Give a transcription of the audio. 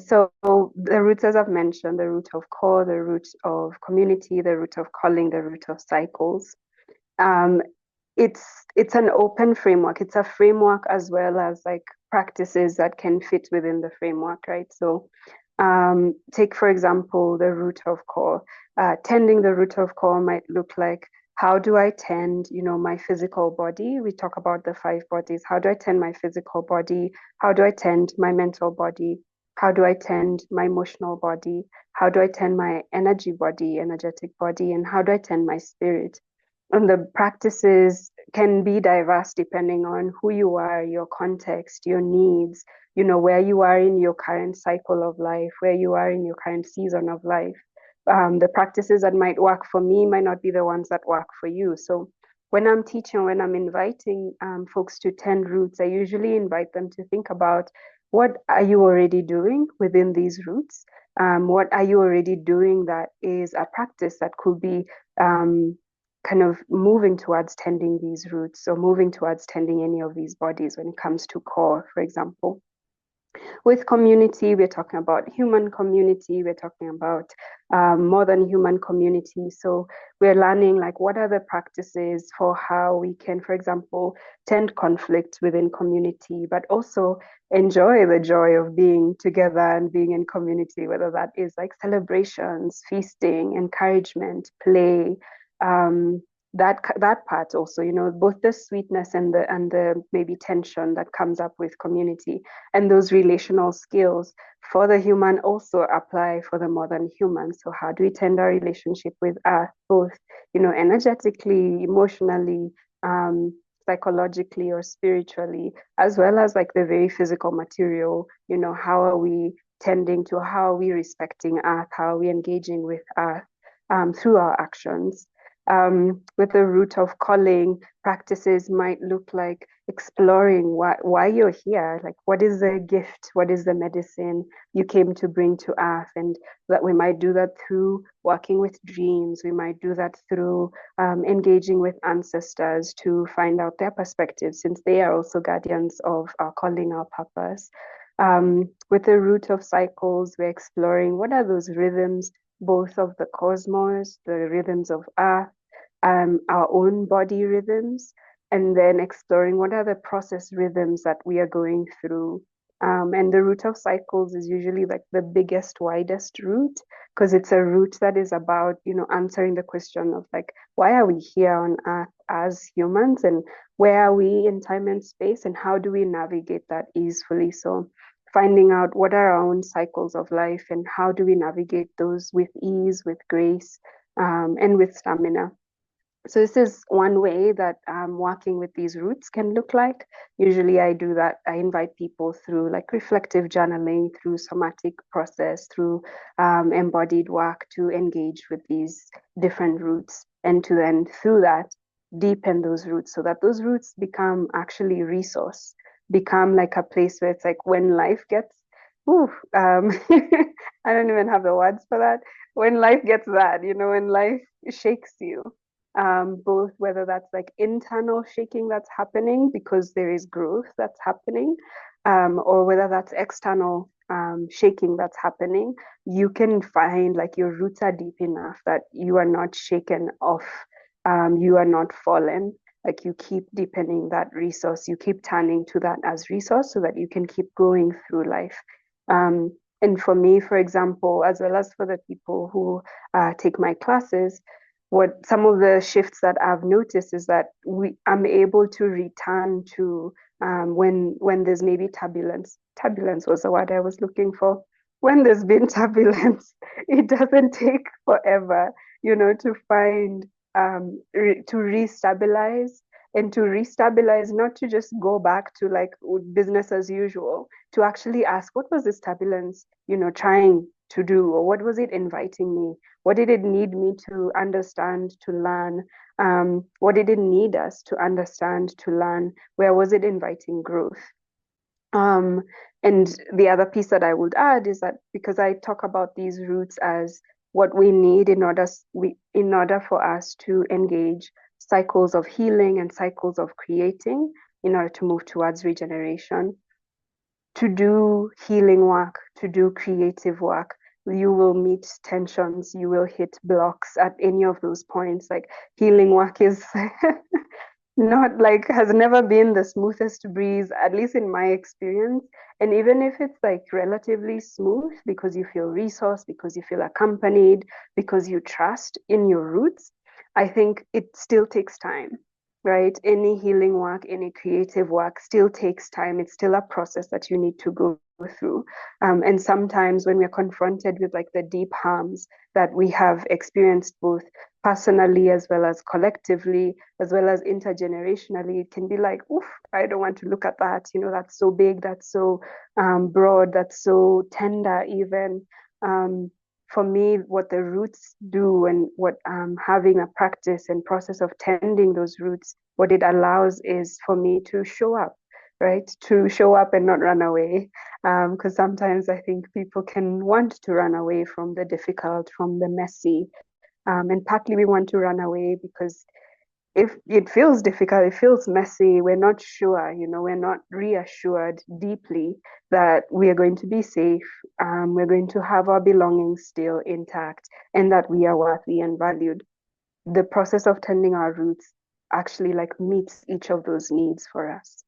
So the roots, as I've mentioned, the root of core, the root of community, the root of calling, the root of cycles. Um, it's an open framework. It's a framework as well as like practices that can fit within the framework, right? So take, for example, the root of core. Tending the root of core might look like, how do I tend, my physical body? We talk about the five bodies. How do I tend my physical body? How do I tend my mental body? How do I tend my emotional body? How do I tend my energetic body? And how do I tend my spirit? And the practices can be diverse depending on who you are, your context, your needs, where you are in your current cycle of life, where you are in your current season of life. The practices that might work for me might not be the ones that work for you. So when I'm teaching, when I'm inviting folks to tend roots, I usually invite them to think about, what are you already doing within these roots? What are you already doing that is a practice that could be kind of moving towards tending these roots, or moving towards tending any of these bodies when it comes to core, for example. With community, we're talking about human community, we're talking about more than human community. So we're learning like, what are the practices for how we can, for example, tend conflict within community, but also enjoy the joy of being together and being in community, whether that is like celebrations, feasting, encouragement, play, that part also, both the sweetness and the maybe tension that comes up with community, and those relational skills for the human also apply for the modern human. So how do we tend our relationship with earth, both energetically, emotionally, psychologically or spiritually, as well as like the very physical material? How are we tending to, how are we respecting earth, how are we engaging with earth through our actions? With the root of calling, practices might look like exploring why you're here, like what is the gift, what is the medicine you came to bring to earth. And that we might do that through working with dreams, we might do that through engaging with ancestors to find out their perspectives, since they are also guardians of our calling, our purpose. With the root of cycles, we're exploring what are those rhythms, both of the cosmos, the rhythms of earth, our own body rhythms, and then exploring what are the process rhythms that we are going through. And the root of cycles is usually like the biggest, widest root, because it's a root that is about, answering the question of like, why are we here on earth as humans, and where are we in time and space, and how do we navigate that easily? So finding out what are our own cycles of life, and how do we navigate those with ease, with grace, and with stamina. So this is one way that working with these roots can look like. Usually I do that. I invite people through like reflective journaling, through somatic process, through embodied work to engage with these different roots, and to then through that deepen those roots, so that those roots become actually resource, become like a place where it's like when life gets, ooh, I don't even have the words for that. When life gets that, when life shakes you, both whether that's like internal shaking that's happening because there is growth that's happening, or whether that's external shaking that's happening, you can find like your roots are deep enough that you are not shaken off, you are not fallen. Like you keep deepening that resource, you keep turning to that as resource so that you can keep going through life. And for me, for example, as well as for the people who take my classes, what some of the shifts that I've noticed is that I'm able to return to when there's maybe turbulence. Turbulence was the word I was looking for. When there's been turbulence, it doesn't take forever, to find to restabilize, and to restabilize, not to just go back to like business as usual, to actually ask, what was this turbulence, trying to do, or what was it inviting me? What did it need me to understand, to learn? What did it need us to understand, to learn? Where was it inviting growth? Um, and the other piece that I would add is that because I talk about these roots as what we need in order for us to engage cycles of healing and cycles of creating in order to move towards regeneration. to do healing work, to do creative work, you will meet tensions, you will hit blocks at any of those points. Like healing work is not like has never been the smoothest breeze, at least in my experience. And even if it's like relatively smooth because you feel resourced, because you feel accompanied, because you trust in your roots, I think it still takes time, right? Any healing work, any creative work still takes time. It's still a process that you need to go through. And sometimes when we're confronted with like the deep harms that we have experienced both personally as well as collectively, as well as intergenerationally, it can be like, oof, I don't want to look at that. You know, that's so big, that's so broad, that's so tender, even. For me, what the roots do and what having a practice and process of tending those roots, what it allows is for me to show up, right? To show up and not run away. Because sometimes I think people can want to run away from the difficult, from the messy. And partly we want to run away because if it feels difficult, it feels messy, we're not sure, you know, we're not reassured deeply that we are going to be safe, we're going to have our belongings still intact, and that we are worthy and valued. The process of tending our roots actually like meets each of those needs for us.